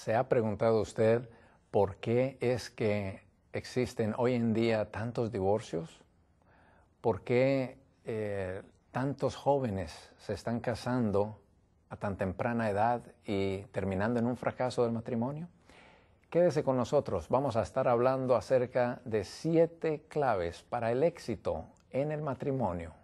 ¿Se ha preguntado usted por qué es que existen hoy en día tantos divorcios? ¿Por qué tantos jóvenes se están casando a tan temprana edad y terminando en un fracaso del matrimonio? Quédese con nosotros, vamos a estar hablando acerca de 7 claves para el éxito en el matrimonio.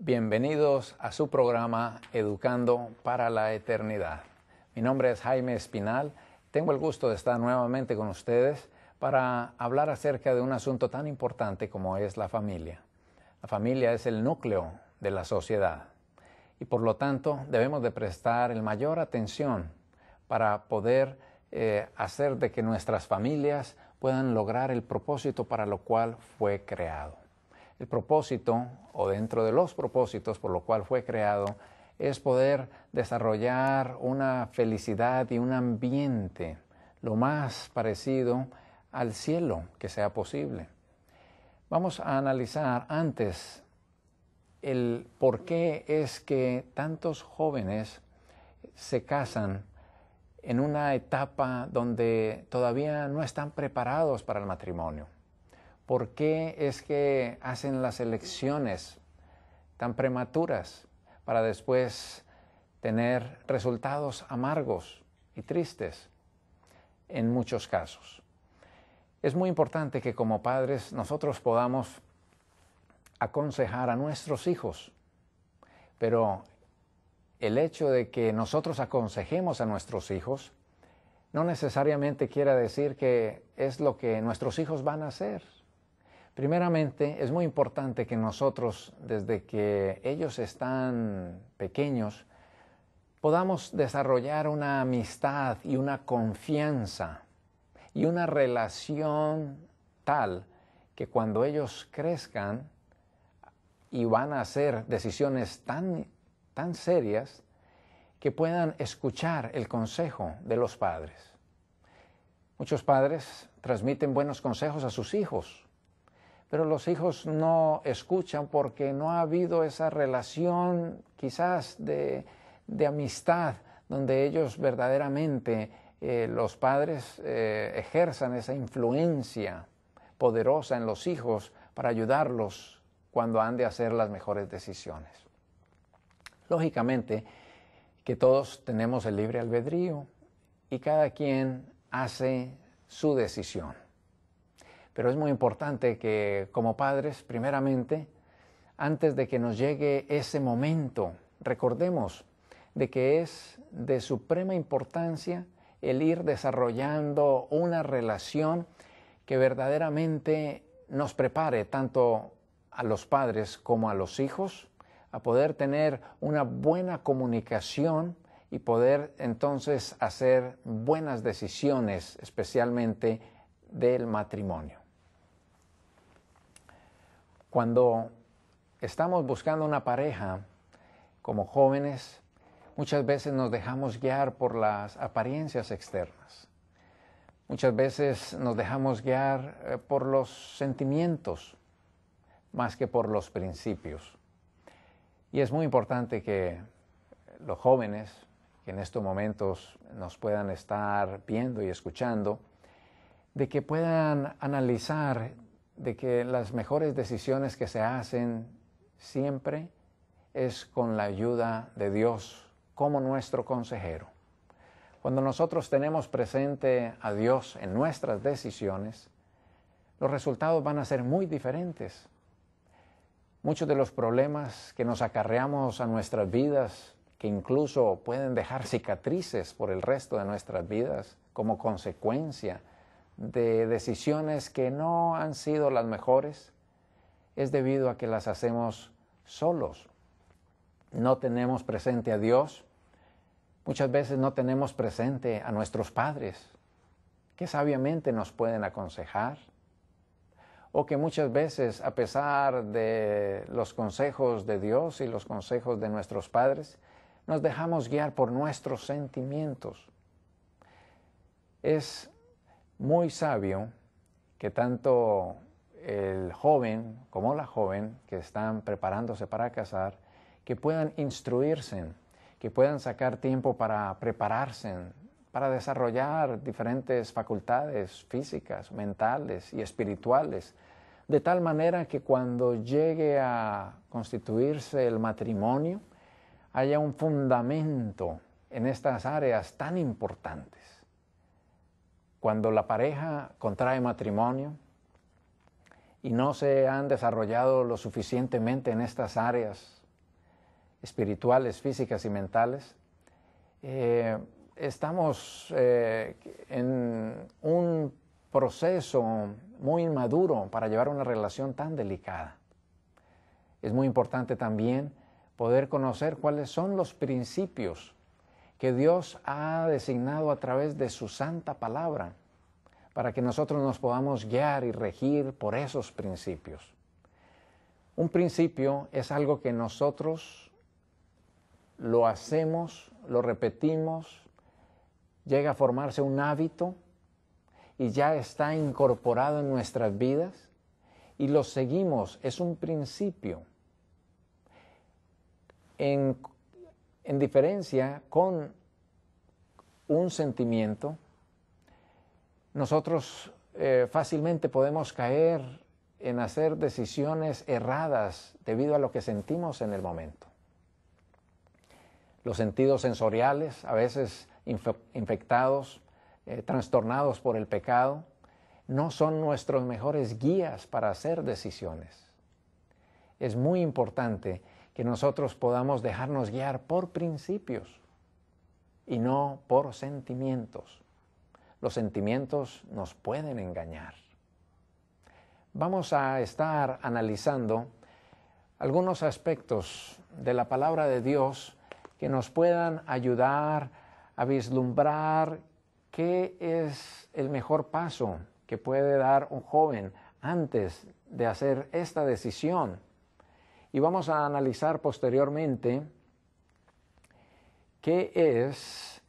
Bienvenidos a su programa Educando para la Eternidad. Mi nombre es Jaime Espinal. Tengo el gusto de estar nuevamente con ustedes para hablar acerca de un asunto tan importante como es la familia. La familia es el núcleo de la sociedad y por lo tanto debemos de prestar el mayor atención para poder hacer de que nuestras familias puedan lograr el propósito para lo cual fue creado. El propósito, o dentro de los propósitos por lo cual fue creado, es poder desarrollar una felicidad y un ambiente lo más parecido al cielo que sea posible. Vamos a analizar antes el por qué es que tantos jóvenes se casan en una etapa donde todavía no están preparados para el matrimonio. ¿Por qué es que hacen las elecciones tan prematuras para después tener resultados amargos y tristes en muchos casos? Es muy importante que como padres nosotros podamos aconsejar a nuestros hijos, pero el hecho de que nosotros aconsejemos a nuestros hijos no necesariamente quiere decir que es lo que nuestros hijos van a hacer. Primeramente, es muy importante que nosotros, desde que ellos están pequeños, podamos desarrollar una amistad y una confianza y una relación tal que cuando ellos crezcan y van a hacer decisiones tan serias, que puedan escuchar el consejo de los padres. Muchos padres transmiten buenos consejos a sus hijos, pero los hijos no escuchan porque no ha habido esa relación quizás de amistad donde ellos verdaderamente, los padres ejerzan esa influencia poderosa en los hijos para ayudarlos cuando han de hacer las mejores decisiones. Lógicamente que todos tenemos el libre albedrío y cada quien hace su decisión. Pero es muy importante que como padres, primeramente, antes de que nos llegue ese momento, recordemos de que es de suprema importancia el ir desarrollando una relación que verdaderamente nos prepare tanto a los padres como a los hijos a poder tener una buena comunicación y poder entonces hacer buenas decisiones, especialmente del matrimonio. Cuando estamos buscando una pareja como jóvenes, muchas veces nos dejamos guiar por las apariencias externas. Muchas veces nos dejamos guiar por los sentimientos más que por los principios. Y es muy importante que los jóvenes que en estos momentos nos puedan estar viendo y escuchando, de que puedan analizar de que las mejores decisiones que se hacen siempre es con la ayuda de Dios como nuestro consejero. Cuando nosotros tenemos presente a Dios en nuestras decisiones, los resultados van a ser muy diferentes. Muchos de los problemas que nos acarreamos a nuestras vidas, que incluso pueden dejar cicatrices por el resto de nuestras vidas como consecuencia de decisiones que no han sido las mejores, es debido a que las hacemos solos. No tenemos presente a Dios. Muchas veces no tenemos presente a nuestros padres, que sabiamente nos pueden aconsejar, o que muchas veces, a pesar de los consejos de Dios y los consejos de nuestros padres, nos dejamos guiar por nuestros sentimientos. Es muy sabio que tanto el joven como la joven que están preparándose para casar, que puedan instruirse, que puedan sacar tiempo para prepararse, para desarrollar diferentes facultades físicas, mentales y espirituales, de tal manera que cuando llegue a constituirse el matrimonio, haya un fundamento en estas áreas tan importantes. Cuando la pareja contrae matrimonio y no se han desarrollado lo suficientemente en estas áreas espirituales, físicas y mentales, estamos en un proceso muy inmaduro para llevar una relación tan delicada. Es muy importante también poder conocer cuáles son los principios que Dios ha designado a través de su santa palabra, para que nosotros nos podamos guiar y regir por esos principios. Un principio es algo que nosotros lo hacemos, lo repetimos, llega a formarse un hábito y ya está incorporado en nuestras vidas y lo seguimos, es un principio. En diferencia con un sentimiento, nosotros fácilmente podemos caer en hacer decisiones erradas debido a lo que sentimos en el momento. Los sentidos sensoriales, a veces infectados, trastornados por el pecado, no son nuestros mejores guías para hacer decisiones. Es muy importante que nosotros podamos dejarnos guiar por principios y no por sentimientos. Los sentimientos nos pueden engañar. Vamos a estar analizando algunos aspectos de la palabra de Dios que nos puedan ayudar a vislumbrar qué es el mejor paso que puede dar un joven antes de hacer esta decisión. Y vamos a analizar posteriormente qué es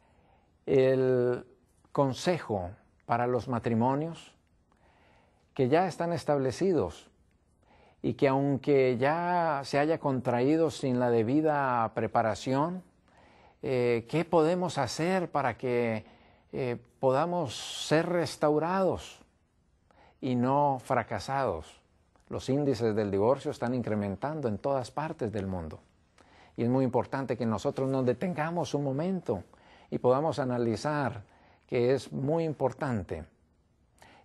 el consejo para los matrimonios que ya están establecidos y que aunque ya se haya contraído sin la debida preparación, ¿qué podemos hacer para que podamos ser restaurados y no fracasados? Los índices del divorcio están incrementando en todas partes del mundo. Y es muy importante que nosotros nos detengamos un momento y podamos analizar que es muy importante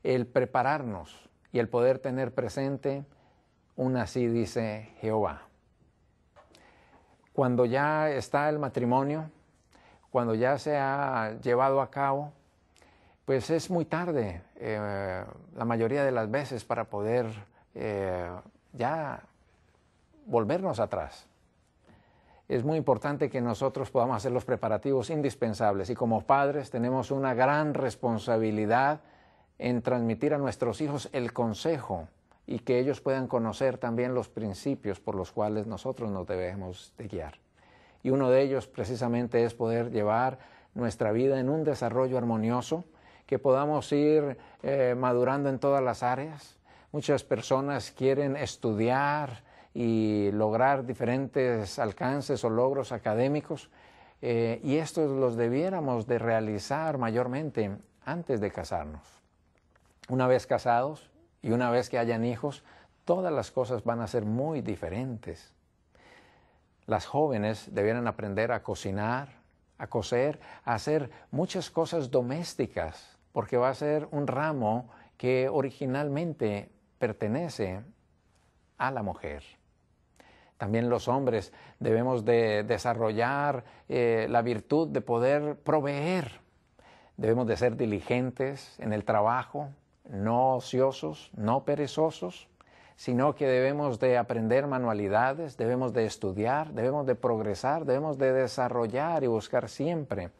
el prepararnos y el poder tener presente un así dice Jehová. Cuando ya está el matrimonio, cuando ya se ha llevado a cabo, pues es muy tarde la mayoría de las veces para poder ya volvernos atrás. Es muy importante que nosotros podamos hacer los preparativos indispensables y como padres tenemos una gran responsabilidad en transmitir a nuestros hijos el consejo y que ellos puedan conocer también los principios por los cuales nosotros nos debemos de guiar. Y uno de ellos precisamente es poder llevar nuestra vida en un desarrollo armonioso, que podamos ir madurando en todas las áreas. Muchas personas quieren estudiar y lograr diferentes alcances o logros académicos y estos los debiéramos de realizar mayormente antes de casarnos. Una vez casados y una vez que hayan hijos, todas las cosas van a ser muy diferentes. Las jóvenes debieran aprender a cocinar, a coser, a hacer muchas cosas domésticas, porque va a ser un ramo que originalmente pertenece a la mujer. También los hombres debemos de desarrollar la virtud de poder proveer. Debemos de ser diligentes en el trabajo, no ociosos, no perezosos. sino que debemos de aprender manualidades, debemos de estudiar, debemos de progresar, debemos de desarrollar y buscar siempre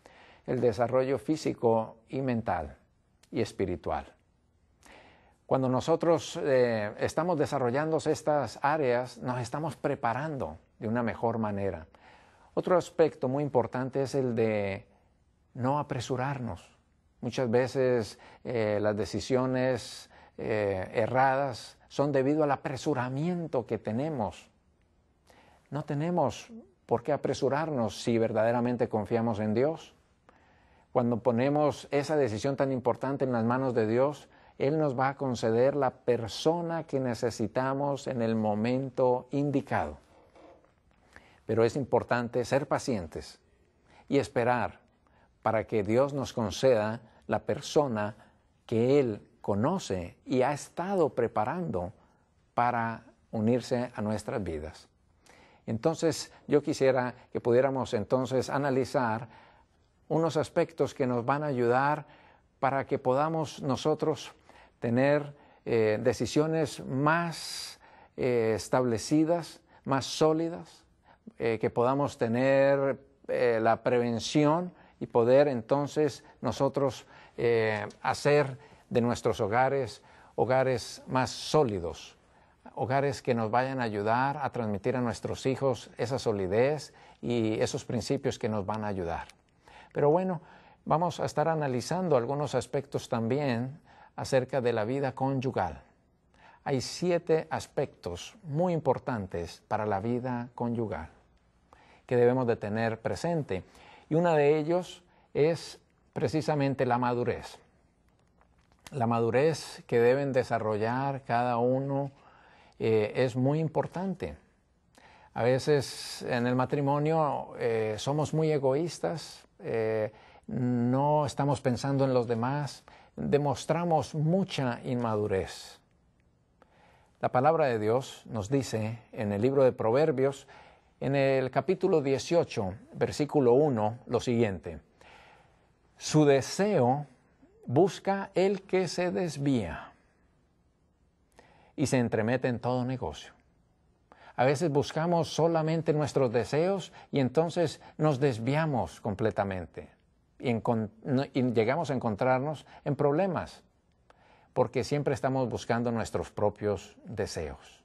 el desarrollo físico y mental y espiritual. Cuando nosotros estamos desarrollando estas áreas, nos estamos preparando de una mejor manera. Otro aspecto muy importante es el de no apresurarnos. Muchas veces las decisiones erradas son debido al apresuramiento que tenemos. No tenemos por qué apresurarnos si verdaderamente confiamos en Dios. Cuando ponemos esa decisión tan importante en las manos de Dios, Él nos va a conceder la persona que necesitamos en el momento indicado. Pero es importante ser pacientes y esperar para que Dios nos conceda la persona que Él conoce y ha estado preparando para unirse a nuestras vidas. Entonces, yo quisiera que pudiéramos entonces analizar unos aspectos que nos van a ayudar para que podamos nosotros tener decisiones más establecidas, más sólidas, que podamos tener la prevención y poder entonces nosotros hacer de nuestros hogares más sólidos, hogares que nos vayan a ayudar a transmitir a nuestros hijos esa solidez y esos principios que nos van a ayudar. Pero bueno, vamos a estar analizando algunos aspectos también acerca de la vida conyugal. Hay 7 aspectos muy importantes para la vida conyugal que debemos de tener presente. Y uno de ellos es precisamente la madurez. La madurez que deben desarrollar cada uno es muy importante. A veces en el matrimonio somos muy egoístas, no estamos pensando en los demás, demostramos mucha inmadurez. La palabra de Dios nos dice en el libro de Proverbios, en el capítulo 18, versículo 1, lo siguiente: su deseo busca el que se desvía y se entremete en todo negocio. A veces buscamos solamente nuestros deseos y entonces nos desviamos completamente y llegamos a encontrarnos en problemas porque siempre estamos buscando nuestros propios deseos.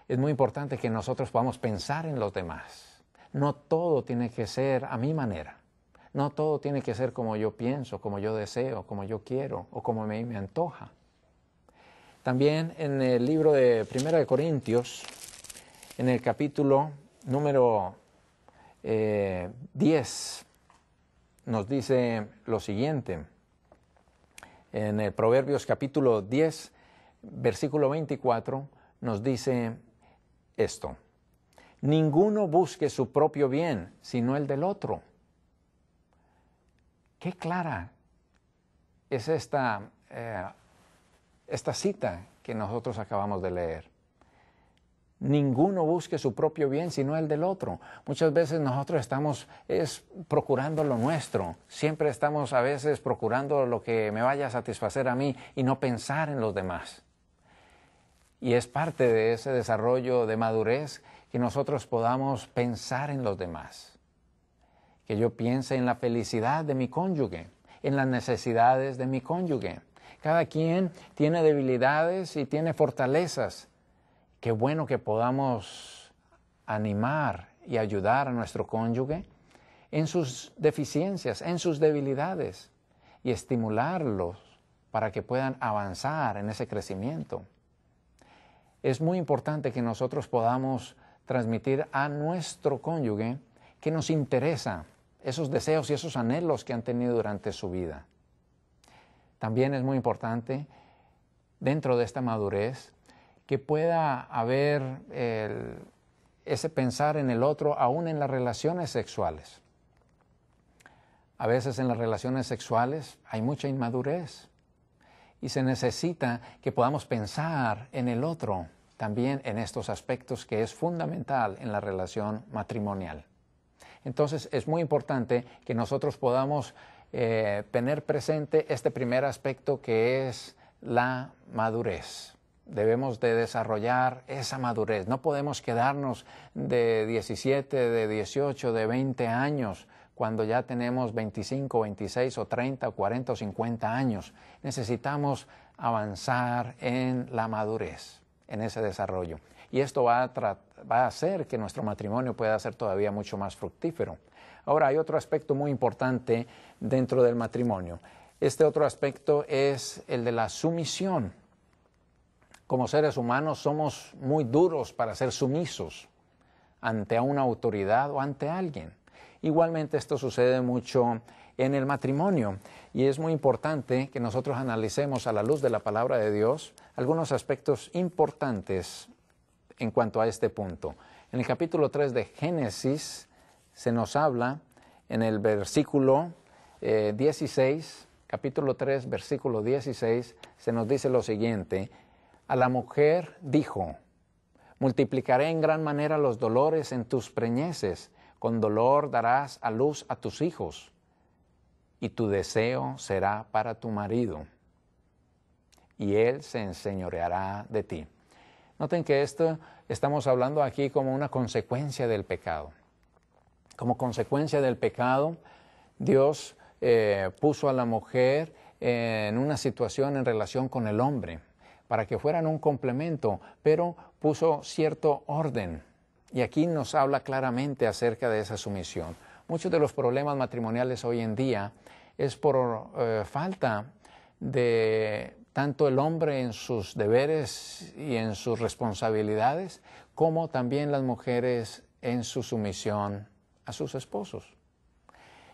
Es muy importante que nosotros podamos pensar en los demás. No todo tiene que ser a mi manera. No todo tiene que ser como yo pienso, como yo deseo, como yo quiero o como me antoja. También en el libro de 1 Corintios, en el capítulo número 10, nos dice lo siguiente. En el Proverbios capítulo 10, versículo 24, nos dice esto: ninguno busque su propio bien, sino el del otro. Qué clara es esta cita que nosotros acabamos de leer. Ninguno busque su propio bien, sino el del otro. Muchas veces nosotros estamos procurando lo nuestro. Siempre estamos a veces procurando lo que me vaya a satisfacer a mí y no pensar en los demás. Y es parte de ese desarrollo de madurez que nosotros podamos pensar en los demás. Que yo piense en la felicidad de mi cónyuge, en las necesidades de mi cónyuge. Cada quien tiene debilidades y tiene fortalezas. Qué bueno que podamos animar y ayudar a nuestro cónyuge en sus deficiencias, en sus debilidades y estimularlos para que puedan avanzar en ese crecimiento. Es muy importante que nosotros podamos transmitir a nuestro cónyuge que nos interesa esos deseos y esos anhelos que han tenido durante su vida. También es muy importante, dentro de esta madurez, que pueda haber ese pensar en el otro aún en las relaciones sexuales. A veces en las relaciones sexuales hay mucha inmadurez y se necesita que podamos pensar en el otro también en estos aspectos que es fundamental en la relación matrimonial. Entonces es muy importante que nosotros podamos tener presente este primer aspecto que es la madurez. debemos de desarrollar esa madurez. No podemos quedarnos de 17, de 18, de 20 años cuando ya tenemos 25, 26 o 30 o 40 o 50 años. Necesitamos avanzar en la madurez, en ese desarrollo. Y esto va a hacer que nuestro matrimonio pueda ser todavía mucho más fructífero. Ahora, hay otro aspecto muy importante dentro del matrimonio. Este otro aspecto es el de la sumisión. Como seres humanos somos muy duros para ser sumisos ante una autoridad o ante alguien. Igualmente esto sucede mucho en el matrimonio y es muy importante que nosotros analicemos a la luz de la palabra de Dios algunos aspectos importantes en cuanto a este punto. En el capítulo 3 de Génesis se nos habla en el versículo 16, capítulo 3, versículo 16, se nos dice lo siguiente: a la mujer dijo, multiplicaré en gran manera los dolores en tus preñeces, con dolor darás a luz a tus hijos, y tu deseo será para tu marido, y él se enseñoreará de ti. Noten que esto estamos hablando aquí como una consecuencia del pecado. Como consecuencia del pecado, Dios puso a la mujer en una situación en relación con el hombre, para que fueran un complemento, pero puso cierto orden. Y aquí nos habla claramente acerca de esa sumisión. Muchos de los problemas matrimoniales hoy en día es por falta de tanto el hombre en sus deberes y en sus responsabilidades, como también las mujeres en su sumisión a sus esposos.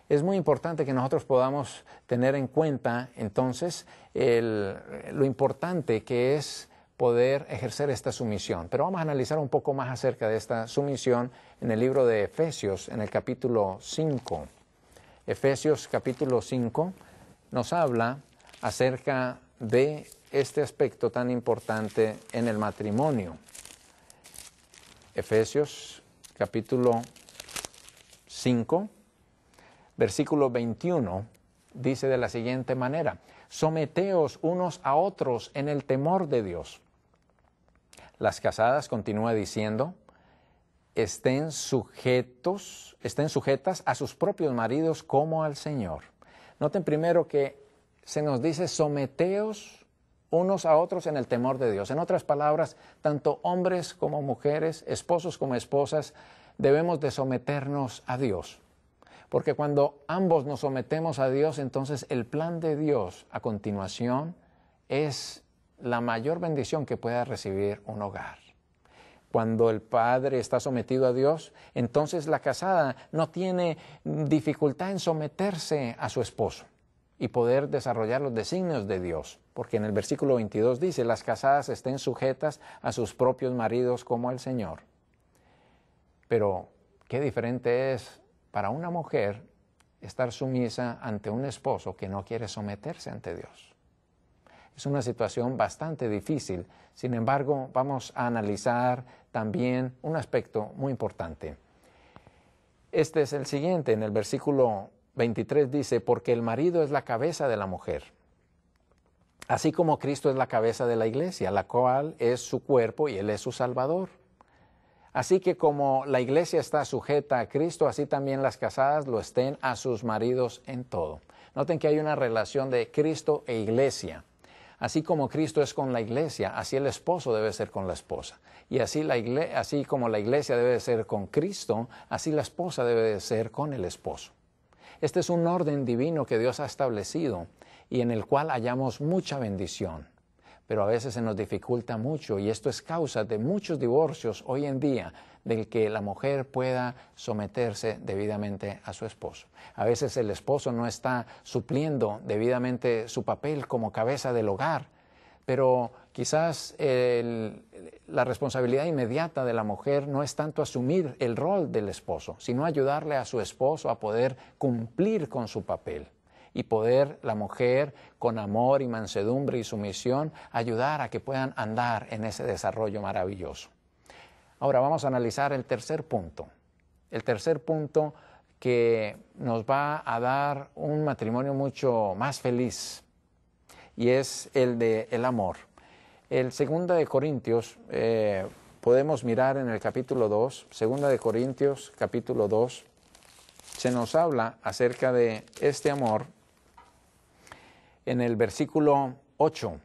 Es muy importante que nosotros podamos tener en cuenta entonces lo importante que es poder ejercer esta sumisión. Pero vamos a analizar un poco más acerca de esta sumisión en el libro de Efesios, en el capítulo 5. Efesios capítulo 5 nos habla acerca de este aspecto tan importante en el matrimonio. Efesios capítulo 5, versículo 21, dice de la siguiente manera: someteos unos a otros en el temor de Dios. Las casadas, continúa diciendo, estén sujetas a sus propios maridos como al Señor. Noten primero que se nos dice someteos unos a otros en el temor de Dios. En otras palabras, tanto hombres como mujeres, esposos como esposas, debemos de someternos a Dios. Porque cuando ambos nos sometemos a Dios, entonces el plan de Dios a continuación es la mayor bendición que pueda recibir un hogar. Cuando el padre está sometido a Dios, entonces la casada no tiene dificultad en someterse a su esposo y poder desarrollar los designios de Dios. Porque en el versículo 22 dice, las casadas estén sujetas a sus propios maridos como al Señor. Pero qué diferente es para una mujer estar sumisa ante un esposo que no quiere someterse ante Dios. Es una situación bastante difícil. Sin embargo, vamos a analizar también un aspecto muy importante. Este es el siguiente. En el versículo 23 dice, porque el marido es la cabeza de la mujer, así como Cristo es la cabeza de la iglesia, la cual es su cuerpo y Él es su Salvador. Así que como la iglesia está sujeta a Cristo, así también las casadas lo estén a sus maridos en todo. Noten que hay una relación de Cristo e iglesia. Así como Cristo es con la iglesia, así el esposo debe ser con la esposa. Y así como la iglesia debe ser con Cristo, así la esposa debe ser con el esposo. Este es un orden divino que Dios ha establecido y en el cual hallamos mucha bendición. Pero a veces se nos dificulta mucho y esto es causa de muchos divorcios hoy en día, del que la mujer pueda someterse debidamente a su esposo. A veces el esposo no está supliendo debidamente su papel como cabeza del hogar, pero quizás la responsabilidad inmediata de la mujer no es tanto asumir el rol del esposo, sino ayudarle a su esposo a poder cumplir con su papel. Y poder la mujer, con amor y mansedumbre y sumisión, ayudar a que puedan andar en ese desarrollo maravilloso. Ahora vamos a analizar el tercer punto. El tercer punto que nos va a dar un matrimonio mucho más feliz, y es el del amor. El 2 de Corintios, podemos mirar en el capítulo 2, 2 de Corintios, capítulo 2, se nos habla acerca de este amor en el versículo 8.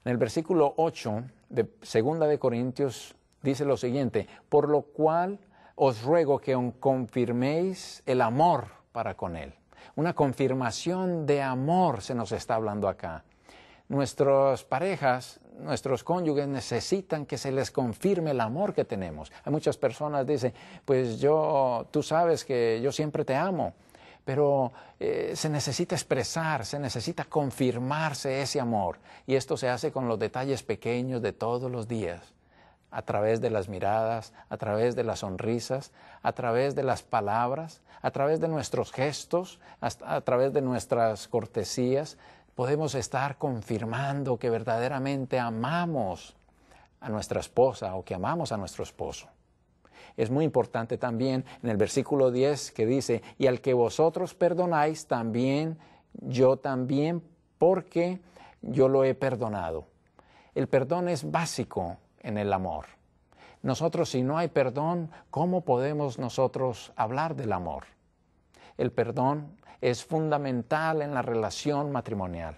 En el versículo 8 de 2 de Corintios dice lo siguiente: por lo cual os ruego que confirméis el amor para con él. Una confirmación de amor se nos está hablando acá. Nuestras parejas, nuestros cónyuges necesitan que se les confirme el amor que tenemos. Hay muchas personas que dicen, pues tú sabes que yo siempre te amo, pero se necesita expresar, se necesita confirmarse ese amor. Y esto se hace con los detalles pequeños de todos los días, a través de las miradas, a través de las sonrisas, a través de las palabras, a través de nuestros gestos, a través de nuestras cortesías. Podemos estar confirmando que verdaderamente amamos a nuestra esposa o que amamos a nuestro esposo. Es muy importante también en el versículo 10 que dice, y al que vosotros perdonáis, también yo también, porque yo lo he perdonado. El perdón es básico en el amor. Nosotros, si no hay perdón, ¿cómo podemos nosotros hablar del amor? El perdón es fundamental en la relación matrimonial.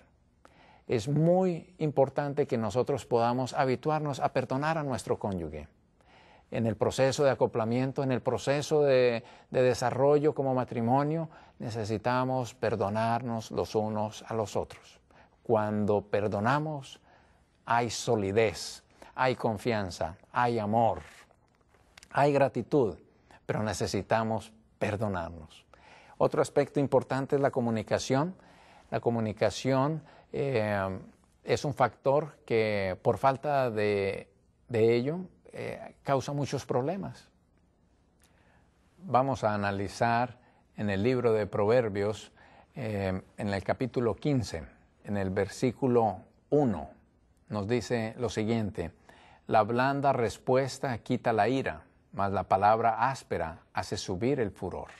Es muy importante que nosotros podamos habituarnos a perdonar a nuestro cónyuge. En el proceso de acoplamiento, en el proceso de desarrollo como matrimonio, necesitamos perdonarnos los unos a los otros. Cuando perdonamos, hay solidez, hay confianza, hay amor, hay gratitud, pero necesitamos perdonarnos. Otro aspecto importante es la comunicación. La comunicación es un factor que por falta de ello causa muchos problemas. Vamos a analizar en el libro de Proverbios, en el capítulo 15, en el versículo 1, nos dice lo siguiente: la blanda respuesta quita la ira, mas la palabra áspera hace subir el furor.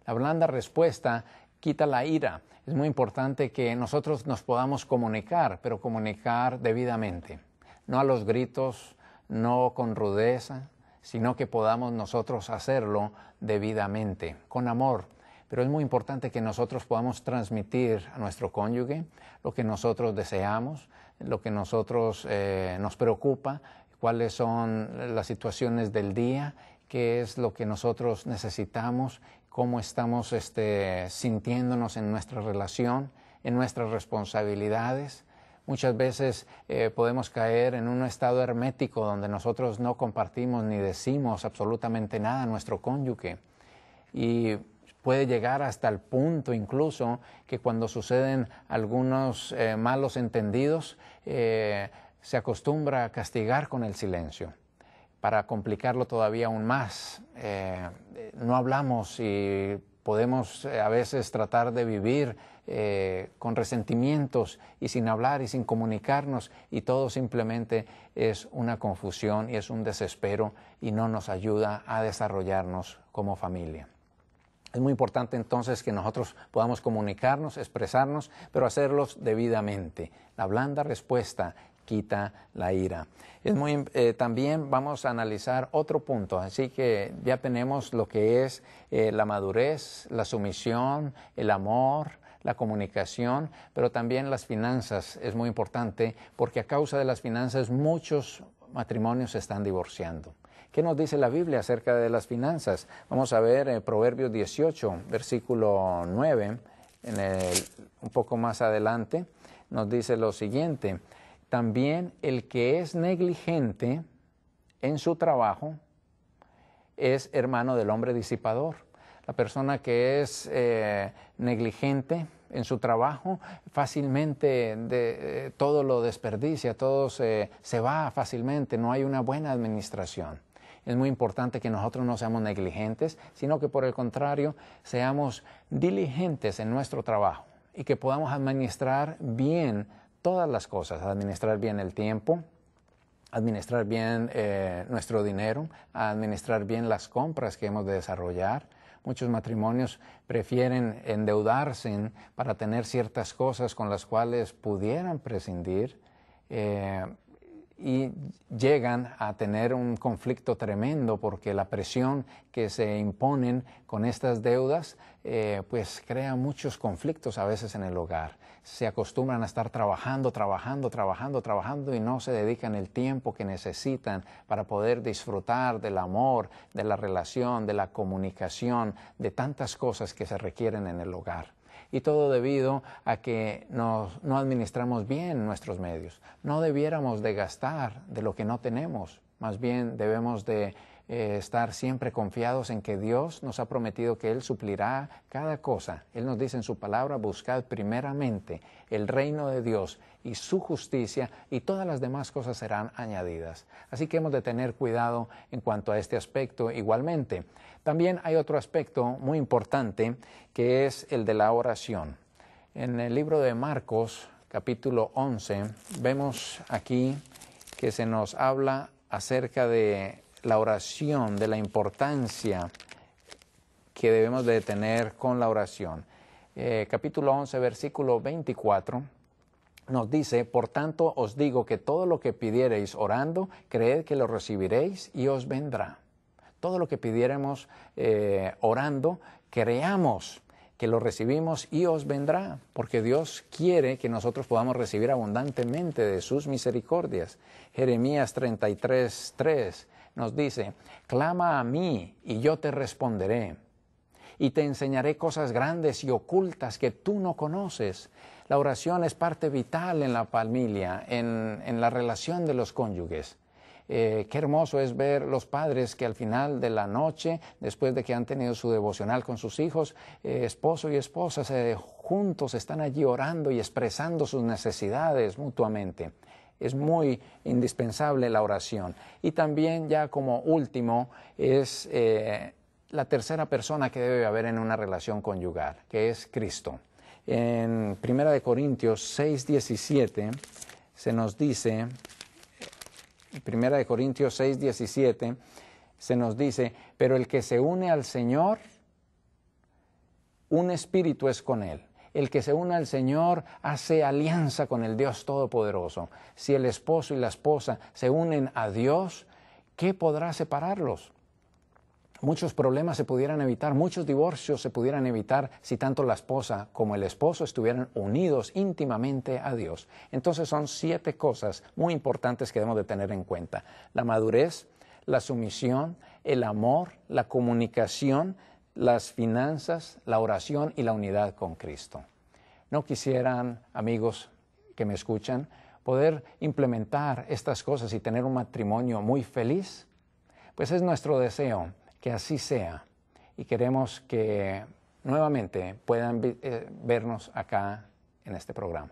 La blanda respuesta quita la ira. Es muy importante que nosotros nos podamos comunicar, pero comunicar debidamente. No a los gritos, no con rudeza, sino que podamos nosotros hacerlo debidamente, con amor. Pero es muy importante que nosotros podamos transmitir a nuestro cónyuge lo que nosotros deseamos, lo que nosotros nos preocupa, cuáles son las situaciones del día, qué es lo que nosotros necesitamos, cómo estamos sintiéndonos en nuestra relación, en nuestras responsabilidades. Muchas veces podemos caer en un estado hermético donde nosotros no compartimos ni decimos absolutamente nada a nuestro cónyuge. Y puede llegar hasta el punto incluso que cuando suceden algunos malos entendidos, se acostumbra a castigar con el silencio. Para complicarlo todavía aún más, no hablamos y podemos a veces tratar de vivir con resentimientos y sin hablar y sin comunicarnos, y todo simplemente es una confusión y es un desespero y no nos ayuda a desarrollarnos como familia. Es muy importante entonces que nosotros podamos comunicarnos, expresarnos, pero hacerlos debidamente. La blanda respuesta quita la ira. También vamos a analizar otro punto, así que ya tenemos lo que es la madurez, la sumisión, el amor, la comunicación, pero también las finanzas. Es muy importante porque a causa de las finanzas muchos matrimonios se están divorciando. ¿Qué nos dice la Biblia acerca de las finanzas? Vamos a ver Proverbios 18, versículo 9, un poco más adelante, nos dice lo siguiente: también el que es negligente en su trabajo es hermano del hombre disipador. La persona que es negligente en su trabajo fácilmente todo lo desperdicia, todo se va fácilmente, no hay una buena administración. Es muy importante que nosotros no seamos negligentes, sino que por el contrario seamos diligentes en nuestro trabajo y que podamos administrar bien todas las cosas, administrar bien el tiempo, administrar bien nuestro dinero, administrar bien las compras que hemos de desarrollar. Muchos matrimonios prefieren endeudarse para tener ciertas cosas con las cuales pudieran prescindir. y llegan a tener un conflicto tremendo porque la presión que se imponen con estas deudas pues crea muchos conflictos a veces en el hogar. Se acostumbran a estar trabajando y no se dedican el tiempo que necesitan para poder disfrutar del amor, de la relación, de la comunicación, de tantas cosas que se requieren en el hogar. Y todo debido a que no administramos bien nuestros medios. No debiéramos de gastar de lo que no tenemos. Más bien debemos de estar siempre confiados en que Dios nos ha prometido que Él suplirá cada cosa. Él nos dice en su palabra, buscad primeramente el reino de Dios y su justicia y todas las demás cosas serán añadidas. Así que hemos de tener cuidado en cuanto a este aspecto igualmente. También hay otro aspecto muy importante que es el de la oración. En el libro de Marcos, capítulo 11, vemos aquí que se nos habla acerca de la oración, de la importancia que debemos de tener con la oración. Capítulo 11, versículo 24, nos dice, por tanto os digo que todo lo que pidiereis orando, creed que lo recibiréis y os vendrá. Todo lo que pidiéramos orando, creamos que lo recibimos y os vendrá, porque Dios quiere que nosotros podamos recibir abundantemente de sus misericordias. Jeremías 33:3 nos dice, clama a mí y yo te responderé, y te enseñaré cosas grandes y ocultas que tú no conoces. La oración es parte vital en la familia, en la relación de los cónyuges. Qué hermoso es ver los padres que al final de la noche, después de que han tenido su devocional con sus hijos, esposo y esposa, juntos están allí orando y expresando sus necesidades mutuamente. Es muy indispensable la oración. Y también ya como último es la tercera persona que debe haber en una relación conyugal, que es Cristo. En 1 Corintios 6:17 se nos dice... 1 Corintios 6:17 se nos dice, pero el que se une al Señor, un espíritu es con Él. El que se une al Señor hace alianza con el Dios Todopoderoso. Si el esposo y la esposa se unen a Dios, ¿qué podrá separarlos? Muchos problemas se pudieran evitar, muchos divorcios se pudieran evitar si tanto la esposa como el esposo estuvieran unidos íntimamente a Dios. Entonces son 7 cosas muy importantes que debemos de tener en cuenta. La madurez, la sumisión, el amor, la comunicación, las finanzas, la oración y la unidad con Cristo. ¿No quisieran, amigos que me escuchan, poder implementar estas cosas y tener un matrimonio muy feliz? Pues es nuestro deseo que así sea, y queremos que nuevamente puedan vernos acá en este programa.